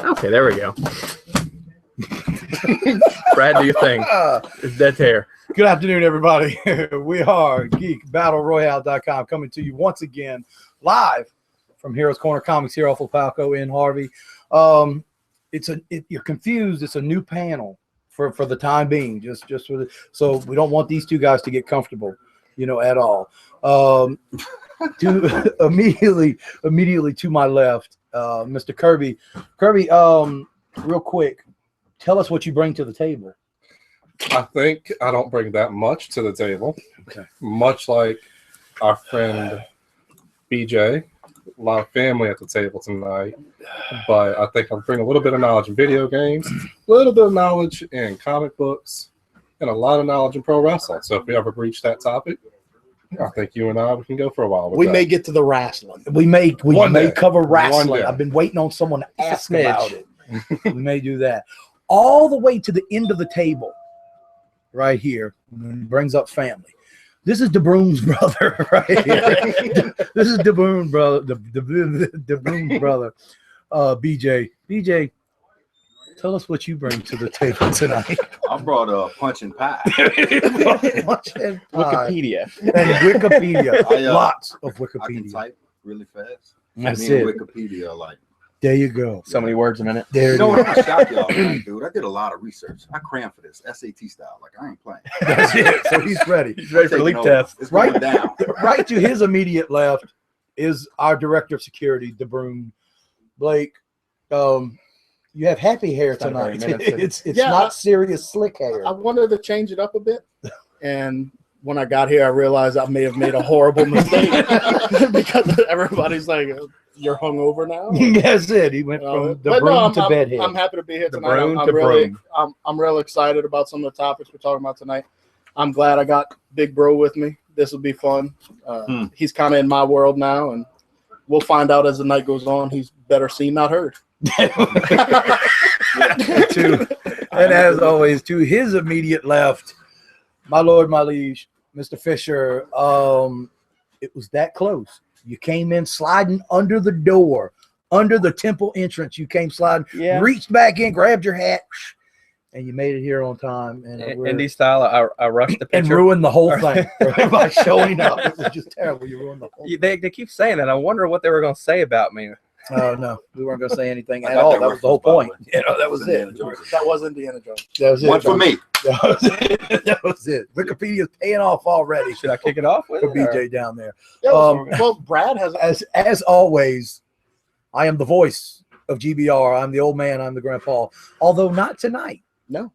Okay, there we go. Brad, do your thing. It's dead hair. Good afternoon, everybody. We are GeekBattleRoyale.com coming to you once again live from Heroes Corner Comics here off of Palco in Harvey. You're confused. It's a new panel for the time being. Just for the, so we don't want these two guys to get comfortable, at all. Immediately to my left, Mr. Kirby. Kirby, real quick, tell us what you bring to the table. I think I don't bring that much to the table. Okay. Much like our friend BJ, a lot of family at the table tonight. But I think I'll bring a little bit of knowledge in video games, a little bit of knowledge in comic books, and a lot of knowledge in pro wrestling. So if we ever breach that topic, I think you and we can go for a while. We may get to the wrestling. We may cover wrestling. One day. I've been waiting on someone to ask about it. We may do that. All the way to the end of the table, right here, brings up family. This is DeBroom's brother, right here. This is DeBroom's brother, DeBroom's brother, BJ. BJ, tell us what you bring to the table tonight. I brought a punch and pie. Wikipedia. And Wikipedia. Lots of I can Wikipedia. type really fast. That's Me and it. Wikipedia, There you go. So many words a minute. There you know it what? I'm shocked y'all, dude. I did a lot of research. I crammed for this SAT style. I ain't playing. That's it. So he's ready. He's ready for Taking leak over. test. It's going Right. down. Right to his immediate left is our director of security, DeBroom. Blake, you have happy hair It's not very tonight. menacing. It's Yeah, not serious slick hair. I wanted to change it up a bit, and when I got here, I realized I may have made a horrible mistake because everybody's like, "You're hungover now." That's it. He went from But no, DeBroom to bedhead. I'm happy to be here tonight. DeBroom I'm to really, Broom. I'm real excited about some of the topics we're talking about tonight. I'm glad I got Big Bro with me. This will be fun. He's kind of in my world now, and we'll find out as the night goes on. He's better seen, not heard. And as always, to his immediate left, my lord, my liege, Mr. Fisher. It was that close. You came in sliding under the door, under the temple entrance. You came sliding, reached back in, grabbed your hat, and you made it here on time. And Indie style, I rushed the picture. and ruined the whole thing by showing up. It was just terrible. You ruined the whole thing. They keep saying that. I wonder what they were going to say about me. Oh, no, we weren't going to say anything I at got all. that That was the whole reference, by the point. way. That was it. Indiana Jones. That was Indiana Jones. That was it. One for me. That was it. That was it. Wikipedia's paying off already. Should I kick it off with For it, or- BJ down there. Yeah, well, Brad has. As always, I am the voice of GBR. I'm the old man. I'm the grandpa. Although not tonight. No.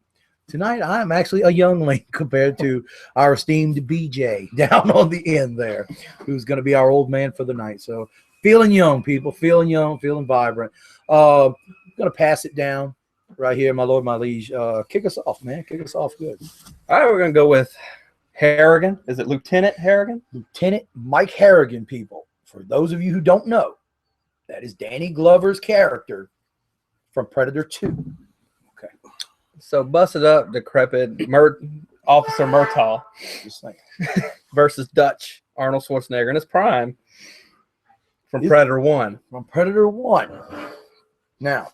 Tonight, I am actually a youngling compared to our esteemed BJ down on the end there, who's going to be our old man for the night. So feeling young, people. Feeling young, feeling vibrant. Going to pass it down right here, my lord, my liege. Kick us off, man. Kick us off good. All right, we're going to go with Harrigan. Is it Lieutenant Harrigan? Lieutenant Mike Harrigan, people. For those of you who don't know, that is Danny Glover's character from Predator 2. Okay. So busted up, decrepit, Officer Murtaugh Just think. versus Dutch Arnold Schwarzenegger in his prime from Predator 1. From Predator 1. Now,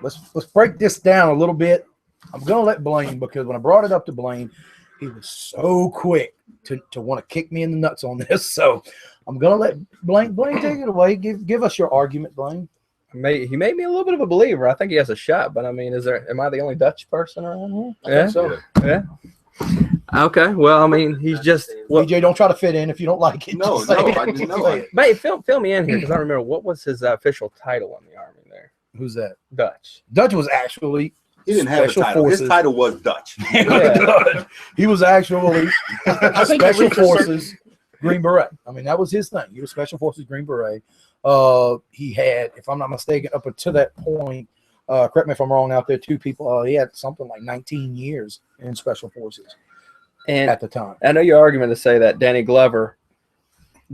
let's break this down a little bit. I'm going to let Blaine, because when I brought it up to Blaine, he was so quick to want to kick me in the nuts on this. So I'm going to let Blaine take it away. Give us your argument, Blaine. He made me a little bit of a believer. I think he has a shot, but I mean, am I the only Dutch person around here? I think so. Yeah. Okay. Well, I mean, he's just. Well, BJ, don't try to fit in if you don't like it. No, Just say no, it. I just know Say it. it. Mate, fill me in here, because I remember what was his official title in the army there. Who's that? Dutch. Dutch was actually He didn't have a Special title. Forces. His title was Dutch. He was actually I think Special he reached a Forces Green Beret. I mean, that was his thing. He was Special Forces Green Beret. He had, if I'm not mistaken, up until that point, correct me if I'm wrong out there, two people, he had something like 19 years in Special Forces And at the time. I know your argument to say that Danny Glover,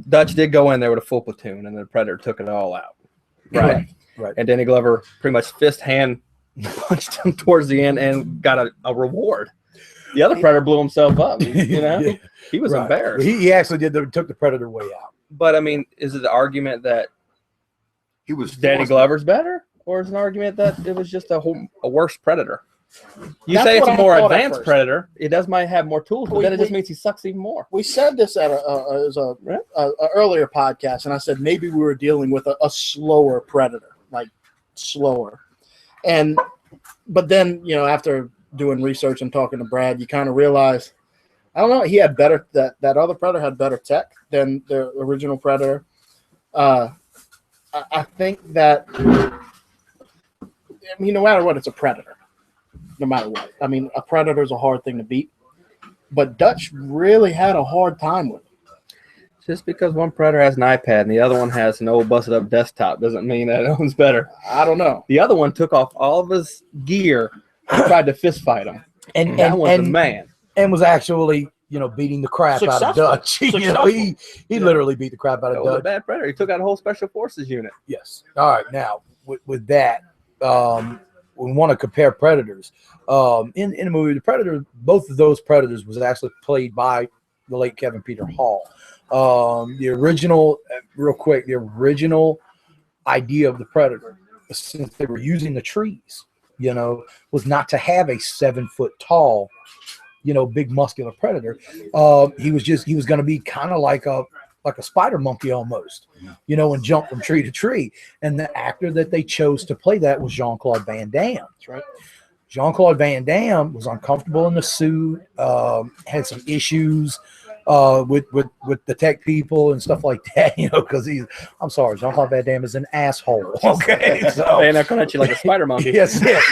Dutch did go in there with a full platoon, and the Predator took it all out. Right. Right. And Danny Glover pretty much fist hand punched him towards the end and got a reward. The other Predator blew himself up. You know, Yeah. he was Right. embarrassed. He actually took the Predator way out. But I mean, is it the argument that He was Danny forced- Glover's better, or is an argument that it was just a worse predator? You That's say it's what a I more thought at advanced first. predator. It might have more tools, but then it just means he sucks even more. We said this at a earlier podcast, and I said maybe we were dealing with a slower predator, like slower. But then, after doing research and talking to Brad, you kind of realize, I don't know, he had better, that other predator had better tech than the original predator. I think that, no matter what, it's a predator. No matter what. A predator is a hard thing to beat. But Dutch really had a hard time with it. Just because one predator has an iPad and the other one has an old busted up desktop doesn't mean that one's better. I don't know. The other one took off all of his gear and tried to fist fight him. And that one's a man. And was actually, beating the crap out of Dutch. He literally beat the crap out of Dutch. A bad predator. He took out a whole special forces unit. Yes. All right. Now, with that, we want to compare predators. In the movie, the Predator, both of those predators was actually played by the late Kevin Peter Hall. The original, real quick, the original idea of the Predator, since they were using the trees, was not to have a 7 foot tall, big muscular predator. He was going to be kind of like a spider monkey almost, and jump from tree to tree. And the actor that they chose to play that was Jean-Claude Van Damme. That's right. Jean-Claude Van Damme was uncomfortable in the suit, had some issues with the tech people and stuff like that, because I'm sorry, Jean-Claude Van Damme is an asshole. Okay, so and they're coming at you like a spider monkey. Yes, there's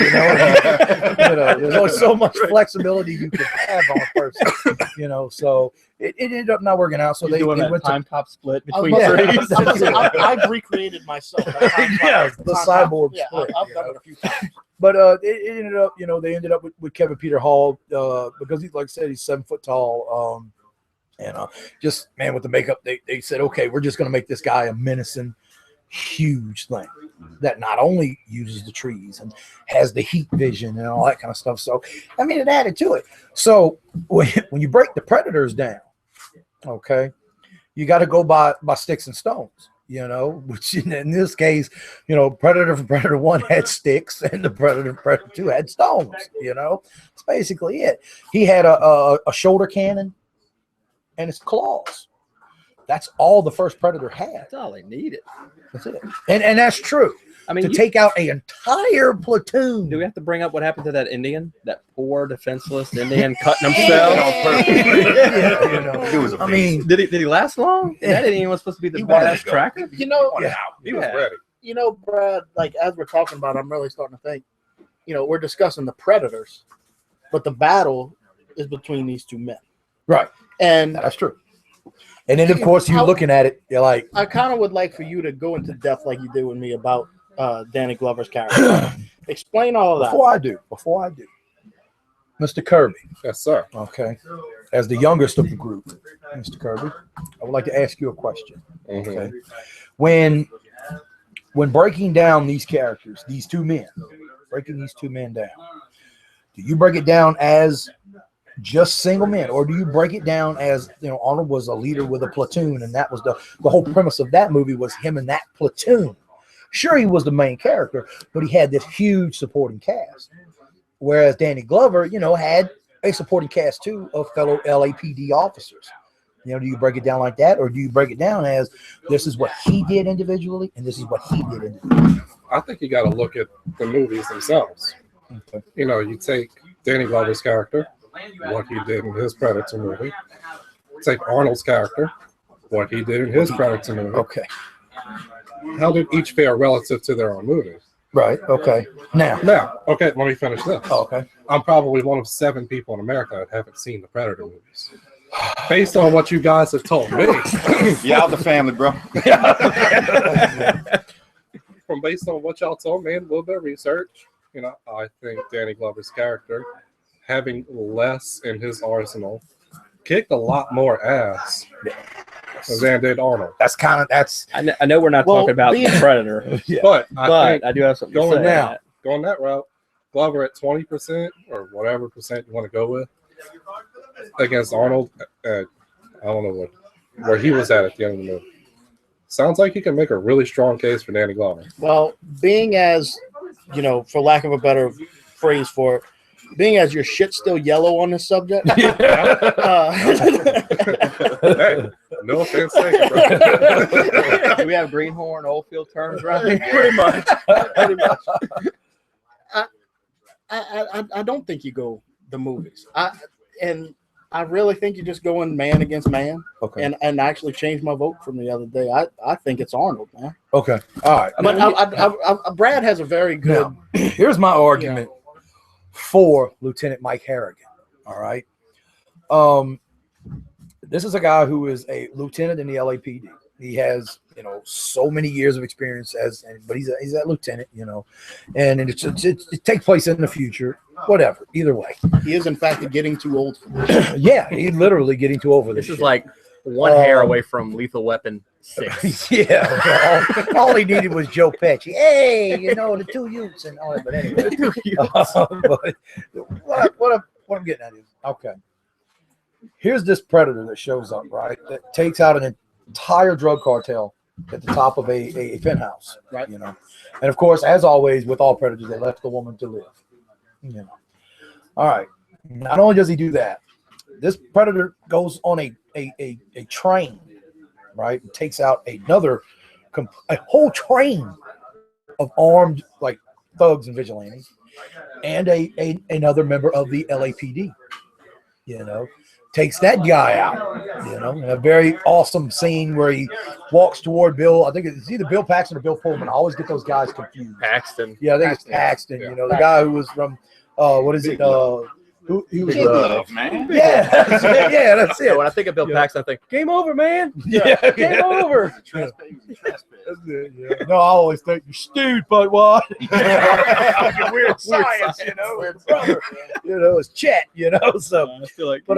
only so much flexibility you can have on a person, so it ended up not working out. So they went time top split between trees. I've recreated myself. The cyborg split. I've done it a few times. But it ended up, they ended up with Kevin Peter Hall because like I said, he's 7 foot tall. And just, man, with the makeup, they said, okay, we're just going to make this guy a menacing, huge thing that not only uses the trees and has the heat vision and all that kind of stuff. So, it added to it. So when you break the predators down, okay, you got to go by sticks and stones. Which in this case, Predator from Predator 1 had sticks and the Predator from Predator 2 had stones, That's basically it. He had a shoulder cannon and his claws. That's all the first Predator had. That's all they needed. That's it. And that's true. To take out an entire platoon. Do we have to bring up what happened to that Indian? That poor, defenseless Indian cutting himself? It was did he last long? That Indian was supposed to be the badass tracker? He was ready. Brad, like, as we're talking about, I'm really starting to think, we're discussing the predators, but the battle is between these two men. Right. And that's true. And then, of course, you're looking at it, you're like, I kind of would like for you to go into depth like you did with me about Danny Glover's character. Explain all of that. Before I do. Mr. Kirby. Yes, sir. Okay. As the youngest of the group, Mr. Kirby, I would like to ask you a question. Okay. When breaking down these characters, these two men, down, do you break it down as just single men, or do you break it down as, Arnold was a leader with a platoon, and that was the whole premise of that movie was him and that platoon. Sure, he was the main character, but he had this huge supporting cast. Whereas Danny Glover, had a supporting cast too of fellow LAPD officers. Do you break it down like that, or do you break it down as this is what he did individually and this is what he did individually? I think you got to look at the movies themselves. Okay. You take Danny Glover's character, what he did in his Predator movie. Take Arnold's character, what he did in his Predator movie. Okay. How did each fare relative to their own movies? Right. Okay. Now, okay, let me finish this. Oh, okay. I'm probably one of 7 people in America that haven't seen the Predator movies. Based on what you guys have told me. Yeah, the family, bro. From based on what y'all told me and a little bit of research, I think Danny Glover's character, having less in his arsenal, kicked a lot more ass than did Arnold. I know we're not talking about the Predator, but I do have something to say. Going that route, Glover at 20% or whatever percent you want to go with against Arnold at, I don't know where he was at the end of the movie. Sounds like you can make a really strong case for Danny Glover. Well, being as, you know, for lack of a better phrase for it, being as your shit's still yellow on this subject. Hey, no offense taken, bro. Do we have greenhorn oilfield terms right here? Pretty much. Pretty much. I don't think you go the movies. I really think you just go in man against man. Okay. And actually changed my vote from the other day. I think it's Arnold, man. Okay. All right. But Brad has a very good. Now, here's my argument for Lieutenant Mike Harrigan. All right. This is a guy who is a lieutenant in the LAPD. He has, you know, so many years of experience but he's a lieutenant, you know, and it takes place in the future. Whatever. Either way, he is in fact getting too old for this. Yeah, he's literally getting too over this. This is like one hair away from Lethal Weapon 6. Yeah. All he needed was Joe Pesci. Hey, you know, the two youths and all that. But anyway, but what I'm getting at is, okay, here's this predator that shows up, right, that takes out an entire drug cartel at the top of a penthouse, right? You know, and of course, as always with all predators, they left the woman to live. You know, all right. Not only does he do that, this predator goes on a train, right? And takes out a whole train of armed like thugs and vigilantes, and another member of the LAPD. You know, takes that guy out. You know, in a very awesome scene where he walks toward Bill. I think it's either Bill Paxton or Bill Pullman. I always get those guys confused. Paxton. Yeah, I think it's Paxton. You know, the guy who was from what is it? He was Love, man. Yeah, that's it. So when I think of Bill Paxton, I think game over, man. Yeah, Game over. That's it, yeah. No, I always think you're stewed, but what? Weird science, you know. Weird brother. You know, it's Chet, you know. So, I feel like, but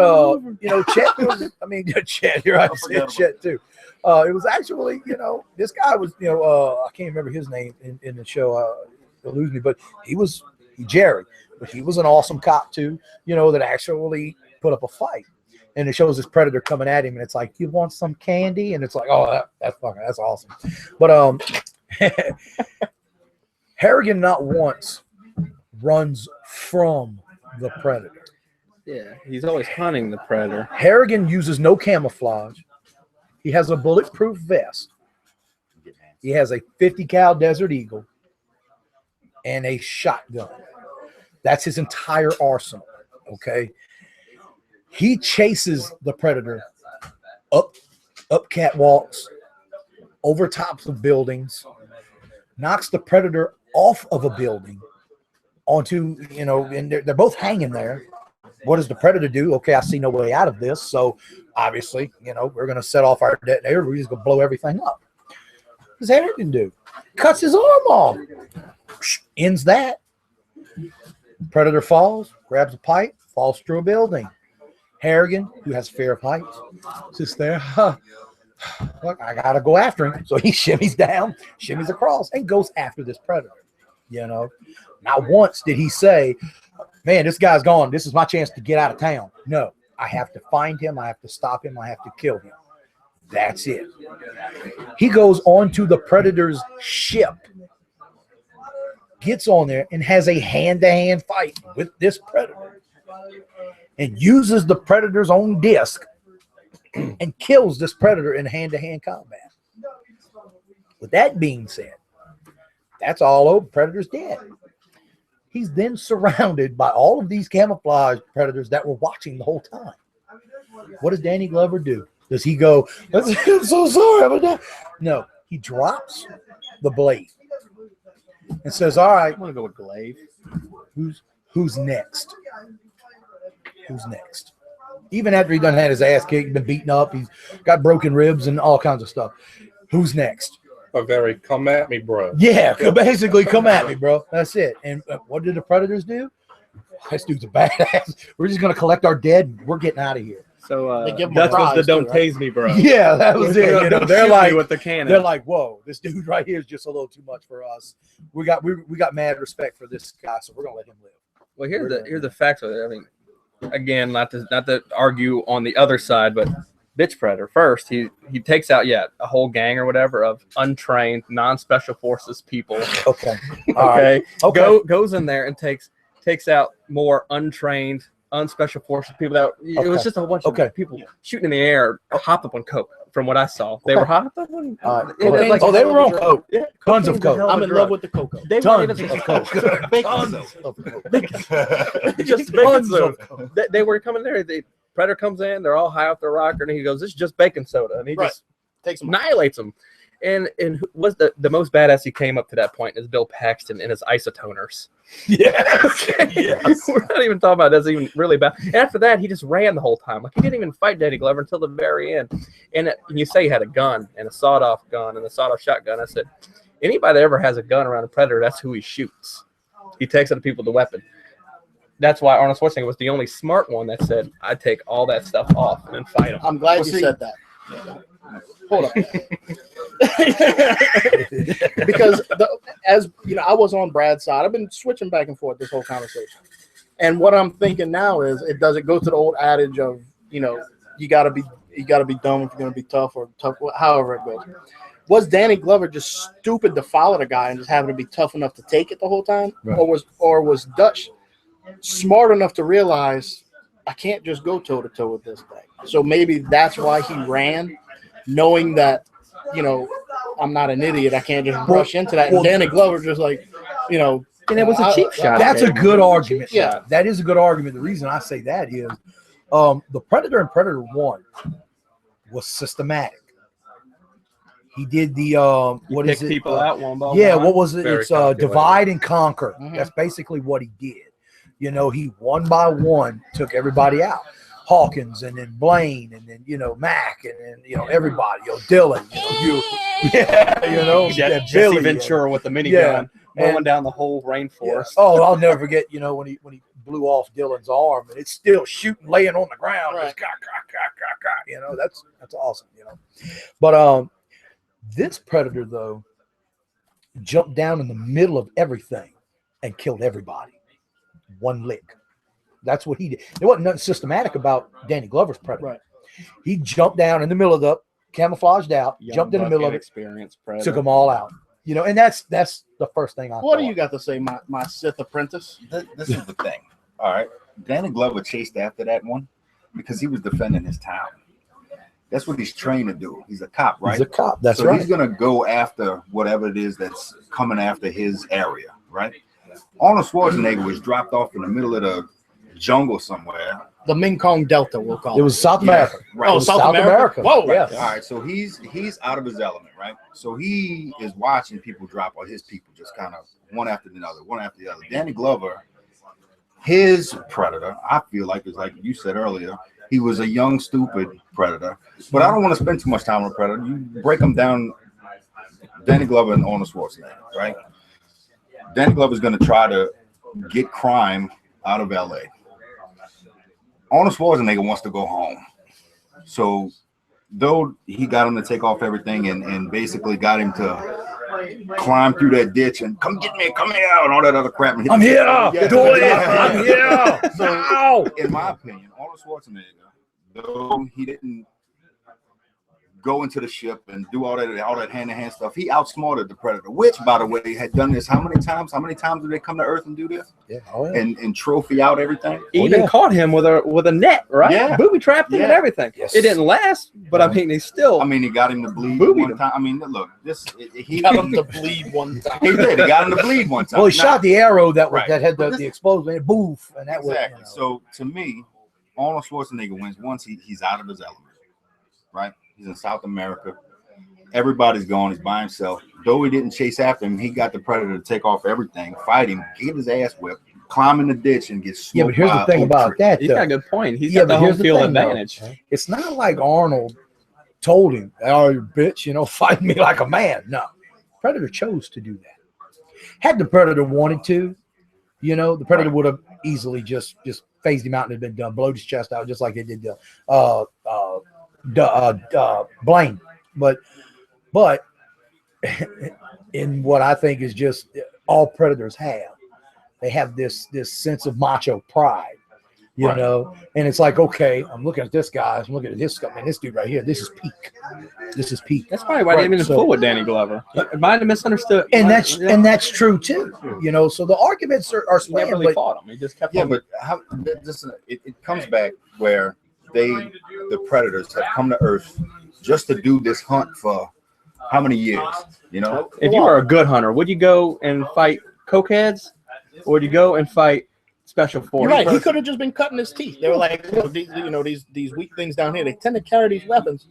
you know, Chet was. I mean, Chet. You're right. I said Chet too. It was actually, you know, this guy was, you know, I can't remember his name in the show. It'll lose me, but Jerry. But he was an awesome cop too, you know, that actually put up a fight. And it shows this predator coming at him, and it's like, you want some candy? And it's like, oh, that's awesome. But Harrigan not once runs from the predator. Yeah, he's always hunting the predator. Harrigan uses no camouflage. He has a bulletproof vest. He has a 50 cal Desert Eagle and a shotgun. That's his entire arsenal, okay? He chases the predator up catwalks, over tops of buildings, knocks the predator off of a building onto, you know, and they're both hanging there. What does the predator do? Okay, I see no way out of this, so obviously, you know, we're going to set off our detonator. We're just going to blow everything up. What does Harrigan do? Cuts his arm off. Ends that. Predator falls, grabs a pipe, falls through a building. Harrigan, who has fear of heights, sits there. Look, I got to go after him. So he shimmies down, shimmies across, and goes after this predator. You know, not once did he say, man, this guy's gone. This is my chance to get out of town. No, I have to find him. I have to stop him. I have to kill him. That's it. He goes onto the predator's ship, gets on there, and has a hand-to-hand fight with this predator and uses the predator's own disc and kills this predator in hand-to-hand combat. With that being said, that's all over. Predator's dead. He's then surrounded by all of these camouflage predators that were watching the whole time. What does Danny Glover do? Does he go, I'm so sorry? No, he drops the blade and says, all right, I want to go with Glaive. Who's next? Who's next? Even after he done had his ass kicked, been beaten up, he's got broken ribs and all kinds of stuff. Who's next? A very come at me, bro. Yeah, basically come at me, bro. That's it. And what did the predators do? This dude's a badass. We're just going to collect our dead. We're getting out of here. So They give him that's a what the prize, don't too, right? tase me, bro. Yeah, that was it. You know, they're Shoot like, me with the cannon. they're like, whoa, this dude right here is just a little too much for us. We got mad respect for this guy, so we're gonna let him live. Well, here's the facts of it. I mean, again, not to argue on the other side, but bitch predator. First, he takes out a whole gang or whatever of untrained, non-special forces people. Okay. All right. Okay. Goes in there and takes out more untrained, unspecial forces people. It was just a whole bunch of people shooting in the air, hopped up on coke. From what I saw, they were hopped up on. They were on coke. Yeah, tons of coke. I'm in love with the cocoa. They weren't even of coke. Just baking soda. They were coming there. The predator comes in. They're all high off their rocker, and he goes, "This is just baking soda," and he just annihilates them. And was the most badass he came up to that point is Bill Paxton and his isotoners. Yes. We're not even talking about that's even really bad. And after that, he just ran the whole time. Like he didn't even fight Danny Glover until the very end. And you say he had a gun and a sawed-off gun and a sawed-off shotgun. I said, anybody that ever has a gun around a predator, that's who he shoots. He takes other people the weapon. That's why Arnold Schwarzenegger was the only smart one that said, "I'd take all that stuff off and then fight him." I'm glad you said that. Hold on. Because as you know, I was on Brad's side. I've been switching back and forth this whole conversation. And what I'm thinking now is it doesn't go to the old adage of, you gotta be dumb if you're gonna be tough, or tough, however it goes. Was Danny Glover just stupid to follow the guy and just having to be tough enough to take it the whole time? Right. Or was Dutch smart enough to realize I can't just go toe to toe with this thing? So maybe that's why he ran, knowing that, I'm not an idiot. I can't just rush into that. And Danny Glover just and it was a cheap shot. That's a good argument. Yeah, that is a good argument. The reason I say that is the Predator in Predator 1 was systematic. He did the what is it? People out one by one. What was it? It's divide and conquer. Mm-hmm. That's basically what he did. He one by one took everybody out. Hawkins and then Blaine and then Mac and then everybody, Dylan, Jesse Ventura with the minigun mowing down the whole rainforest. Yeah. Oh, I'll never forget, when he blew off Dylan's arm and it's still shooting, laying on the ground. Right. Just, that's awesome. But this Predator though jumped down in the middle of everything and killed everybody. One lick. That's what he did. There wasn't nothing systematic about Danny Glover's Predator. Right. He jumped down in the middle of the, camouflaged out, jumped in the middle of it, took them all out. And that's the first thing I thought. What do you got to say, my Sith apprentice? This is the thing. All right. Danny Glover chased after that one because he was defending his town. That's what he's trained to do. He's a cop, right? He's a cop. That's so right. He's going to go after whatever it is that's coming after his area, right? Arnold Schwarzenegger was dropped off in the middle of the jungle somewhere. The Mekong Delta, we'll call it. It was South America. Right. Oh, South America. Whoa, right. Yeah. All right, so he's out of his element, right? So he is watching people drop, or his people just kind of one after the other. Danny Glover, his Predator, I feel like it's like you said earlier, he was a young, stupid Predator. But I don't want to spend too much time on Predator. You break them down, Danny Glover and Arnold Schwarzenegger, right? Danny Glover is going to try to get crime out of LA. Arnold Schwarzenegger wants to go home. So though he got him to take off everything and basically got him to climb through that ditch and come get me, come here, and all that other crap. I'm here. Do it. I'm here. So in my opinion, Arnold Schwarzenegger, though he didn't go into the ship and do all that hand-to-hand stuff, he outsmarted the Predator, which, by the way, had done this how many times? How many times did they come to Earth and do this? Yeah. Oh, yeah. And trophy out everything? Even caught him with a net, right? Yeah. Booby trapped him and everything. Yes. It didn't last, but I mean, he got him to bleed one time. I mean, look, he got him to bleed one time. He did. He got him to bleed one time. Well, he shot the arrow that had the explosion, and boof, and that exactly. was. So to me, Arnold Schwarzenegger wins once he's out of his element, right? He's in South America. Everybody's gone. He's by himself. Though he didn't chase after him, he got the Predator to take off everything, fight him, get his ass whipped, climb in the ditch, and get smoked. Yeah, but here's the thing about that. He's got a good point. He's got the home field advantage. It's not like Arnold told him, "Oh, you bitch, fight me like a man." No, Predator chose to do that. Had the Predator wanted to, the Predator would have easily just phased him out and had been done, blowed his chest out just like they did Blaine. But in what I think is just all Predators have, they have this sense of macho pride You know, and it's like, okay, I'm looking at this guy, I'm looking at this guy, man, this dude right here, this is peak. This is peak. That's probably why they didn't even fool with Danny Glover. It might have misunderstood. And that's true too. You know, so the arguments are He never really fought him. He just kept. Yeah, but how? It comes back where the predators have come to Earth just to do this hunt for how many years? You know, if you were a good hunter, would you go and fight cokeheads, or would you go and fight special forces? You're right. He could have just been cutting his teeth. They were like, these weak things down here. They tend to carry these weapons.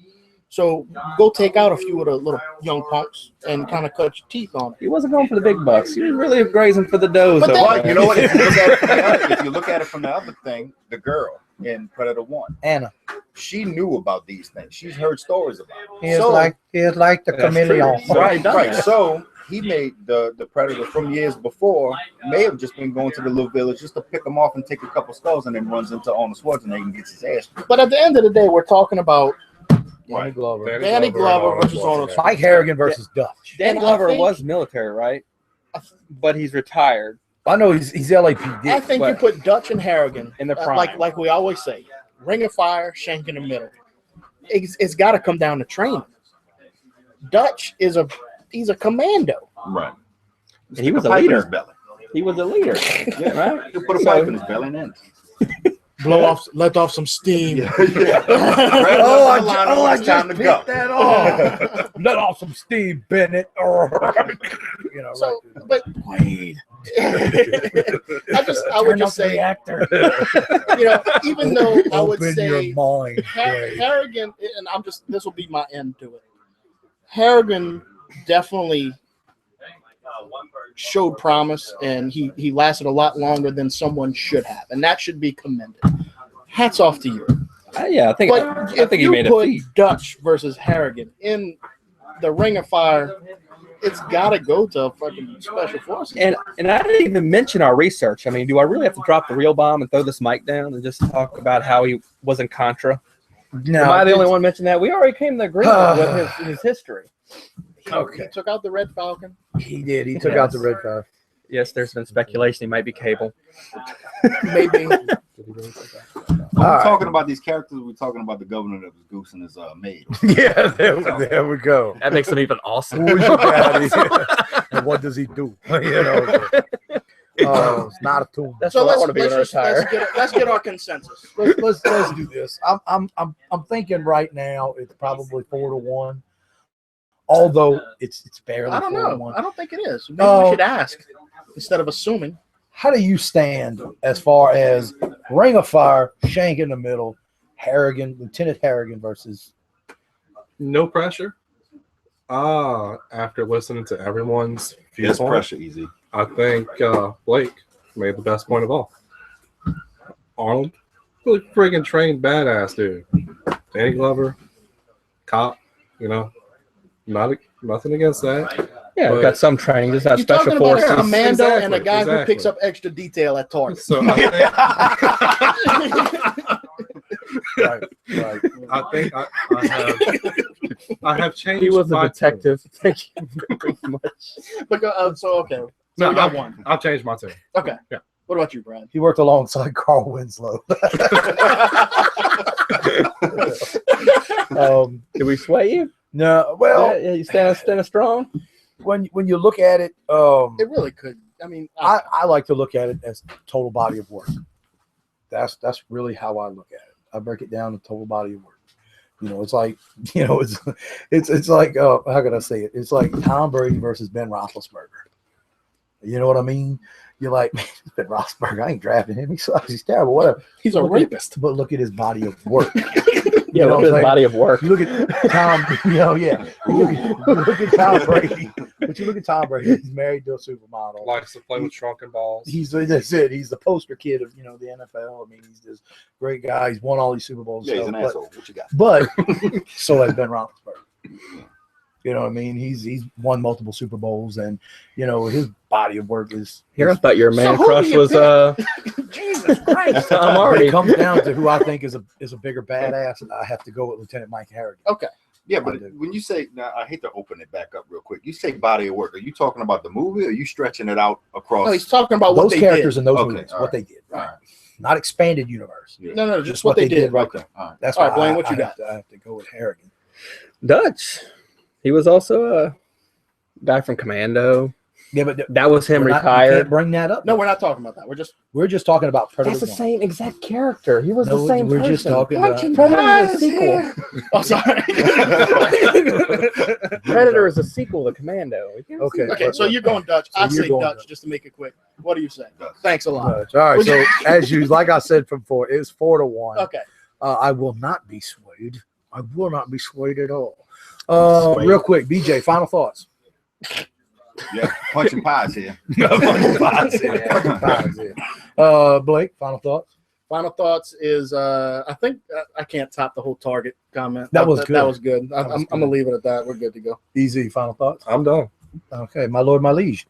So go take out a few of the little young punks and kind of cut your teeth on it. He wasn't going for the big bucks. He was really grazing for the does. But you know what? If you look at it from the other thing, the girl in Predator 1, Anna, she knew about these things. She's heard stories about it. He is like the chameleon. Right. So he made the Predator from years before may have just been going to the little village just to pick them off and take a couple skulls, and then runs into Arnold Schwarzenegger and gets his ass. But at the end of the day, we're talking about Danny Glover. Danny Glover versus Arnold Schwarzenegger. Mike Harrigan versus Dutch. Danny Glover was military, right? But he's retired. I know he's LAPD. I think you put Dutch and Harrigan in the prime. Like we always say, ring of fire, shank in the middle. It's got to come down to training. Dutch he's a commando. Right. And he was a leader. He was a leader. Yeah, right. You put a pipe in his belly and then Let off some steam. Yeah. I just picked that off. Let off some steam, Bennett. But Wade. I would just say, actor. Even though I would Open say your mind, Harrigan, and this will be my end to it. Harrigan definitely showed promise, and he lasted a lot longer than someone should have, and that should be commended. Hats off to you. Yeah, I think he made put it. Dutch versus Harrigan in the Ring of Fire, it's got to go to fucking special forces. And I didn't even mention our research. I mean, do I really have to drop the real bomb and throw this mic down and just talk about how he was in Contra? No, am I the only one mentioning that? We already came to agreement with his history. He took out the Red Falcon. He did. He took out the Red Falcon. Yes, there's been speculation he might be Cable. Maybe. We're talking about these characters. We're talking about the governor that was goose and his maid. Yeah, there we go. That makes him even awesome. Who is your daddy? And what does he do? It's not a tomb. That's what I want to be when I retire. Let's get our consensus. Let's do this. I'm thinking right now it's probably 4-1. Although it's barely 4-1. I don't know. I don't think it is. Maybe we should ask instead of assuming. How do you stand as far as Ring of Fire, Shank in the middle, Lieutenant Harrigan versus? No pressure. After listening to everyone's Yes, viewpoint, pressure easy. I think Blake made the best point of all. Arnold, really friggin' trained badass dude. Danny Glover, cop, nothing against that. Yeah, we've got some training. Just not You're special talking about forces. a commando and a guy Exactly. who picks up extra detail at Target. So I think I have changed. He was a my detective. Thank you very much. Okay. So No, we got one. I'll change my tune. Okay. Yeah. What about you, Brad? He worked alongside Carl Winslow. Did we sway you? No, well, Yeah, you standing strong. when you look at it, It really could. I mean, I like to look at it as total body of work. That's really how I look at it. I break it down to total body of work. It's like, it's like, how can I say it? It's like Tom Brady versus Ben Roethlisberger. You know what I mean? You're like, man, Ben Roethlisberger, I ain't drafting him. He sucks. He's terrible. Whatever. he's a rapist. But look at his body of work. Yeah, look at his body of work. You look at Tom, yeah. You look at Tom Brady. But you look at Tom Brady. He's married to a supermodel. Likes to play with shrunken balls. That's it. He's the poster kid of the NFL. I mean, he's this great guy. He's won all these Super Bowls. Yeah, he's an asshole. What you got? But so has Ben Roethlisberger. You know what I mean? He's won multiple Super Bowls, and his body of work is. Here, I thought your man who crush do you was Jesus Christ. Tom When Hardy. it comes down to who I think is a bigger badass, I have to go with Lieutenant Mike Harrigan. Okay. Yeah, but when you say, now I hate to open it back up real quick. You say body of work. Are you talking about the movie, or are you stretching it out across? No, he's talking about what Those they characters did. in those Okay, movies, all what right. they did. All right. not expanded universe. Yeah. No, just what they did. right Okay. there. All right. That's All why right, Blaine, what you got? I have to go with Harrigan. Dutch. He was also a guy from Commando. Yeah, but That was him you can't retired. bring that up. No, we're not talking about that. We're just talking about Predator. That's the 1. same exact character. He was No, the same we're person. just talking about Predator is a sequel. Oh, sorry. Predator is a sequel to Commando. Okay. Okay, so you're going Dutch. I you're say going Dutch Dutch. just to make it quick. What do you say? Dutch. Thanks a lot. All right. So as you, like I said before, it was 4-1. Okay. I will not be swayed. I will not be swayed at all. Swayed. Real quick, BJ, final thoughts. Yeah, punching pies here. Punching pies here. Blake, final thoughts. Final thoughts is I think I can't top the whole Target comment. That was good. That was good. That was I'm gonna leave it at that. We're good to go. Easy, final thoughts. I'm done. Okay, my lord, my liege.